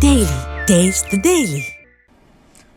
Daily. Taste the Daily.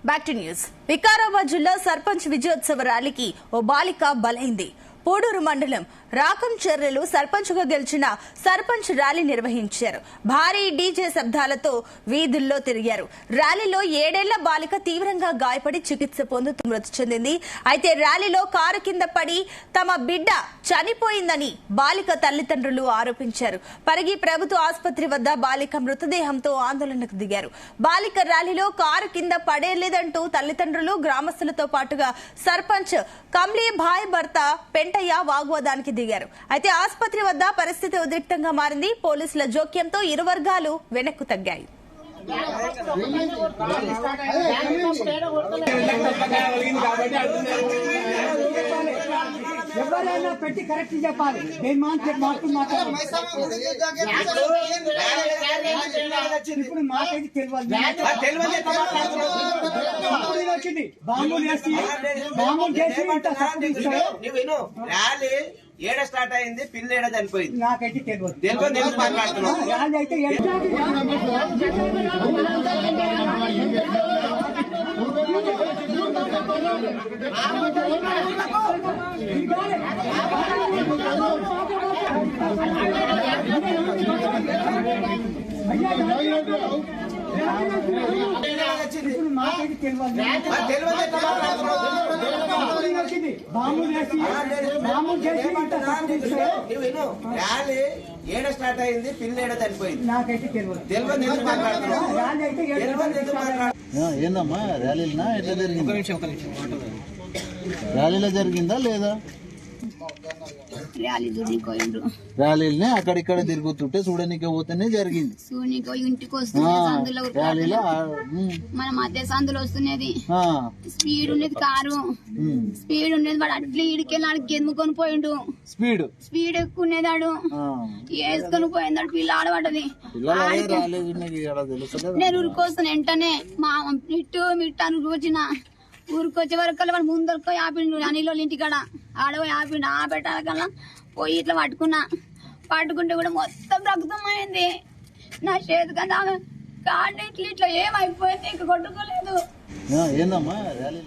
Back to news. Vikarabad జిల్లా సర్పంచ్ విజయోత్సవ ర్యాలీకి ఓ బాలిక బలైంది. పోడూరు మండలం రాకంచెర్లలో సర్పంచ్గా గెలిచిన సర్పంచ్ ర్యాలీ నిర్వహించారు. భారీ డీజే శబ్దాలతో వీధుల్లో తిరిగారు. ర్యాలీలో 7 ఏళ్ల బాలిక తీవ్రంగా గాయపడి చికిత్స పొందుతూ మృతి చెందింది. అయితే ర్యాలీలో కారు కింద పడి తమ బిడ్డ చనిపోయిందని బాలిక తల్లిదండ్రులు ఆరోపించారు. పరిగి ప్రభుత్వ ఆసుపత్రి వద్ద బాలిక మృతదేహంతో ఆందోళనకు దిగారు. బాలిక ర్యాలీలో కారు కింద పడేలేదంటూ తల్లిదండ్రులు గ్రామస్తులతో పాటుగా సర్పంచ్ కమ్లీ భాయ్ భర్త పెంటయ్య వాగ్వాదానికి దిగారు. అయితే ఆసుపత్రి వద్ద పరిస్థితి ఉద్రిక్తంగా మారింది. పోలీసుల జోక్యంతో ఇరు వర్గాలు వెనక్కు తగ్గాయి. ఎవరైనా పెట్టి కరెక్ట్ చెప్పాలి. ఇప్పుడు మాకైతే తెలియదు వచ్చింది బాంబులు చేసి ర్యాలీ ఏడ స్టార్ట్ అయింది, పిల్ల ఏడ చనిపోయింది. నాకైతే తెలియదు. తెలియదు మాట్లాడుతున్నాం. ర్యాలీ అయితే ర్యాలీ ఏడ స్టార్ట్ అయింది, పిల్ల ఏడ చనిపోయింది. నాకైతే తెలియదు. తెలియదు మాట్లాడుతున్నాం. ఏందమ్మా ర్యాలీనా ఎట్లా జరిగింది? ర్యాలీలో జరిగిందా లేదా? ర్యాలీనే అక్కడిక్కడ తిరుగుతుంటే చూడనీకి పోతేనే జరిగింది. ఇంటికి వస్తుంది ర్యాలీలో మన మధ్య సందులో వస్తున్నది. స్పీడ్ ఉండేది కారు, స్పీడ్ ఉండేది. వాడు అట్లా ఇడికెళ్ళి ఆడికి ఎదుముకొని పోయిండు. స్పీడ్ ఎక్కువ ఉండేదాడు. వేసుకొని పోయిందాడు. పిల్ల ఆడబడ్డది. నేను ఊరికొస్తాను వెంటనే మా మిట్టు వచ్చిన ఊరికొచ్చే వరకు వాడు ముందరకు ఆపిండు. అనిలో ఇంటికాడ ఆడవ ఆపిండు. ఆ పెట్టాలకల్లా పోయి ఇట్లా పట్టుకుంటే కూడా మొత్తం రక్తం అయింది. నా చేతి కన్నా కాళ్ళు ఇట్లా ఏమైపోయింది, ఇంక కొట్టుకోలేదు. ఏందమ్మా ర్యాలీ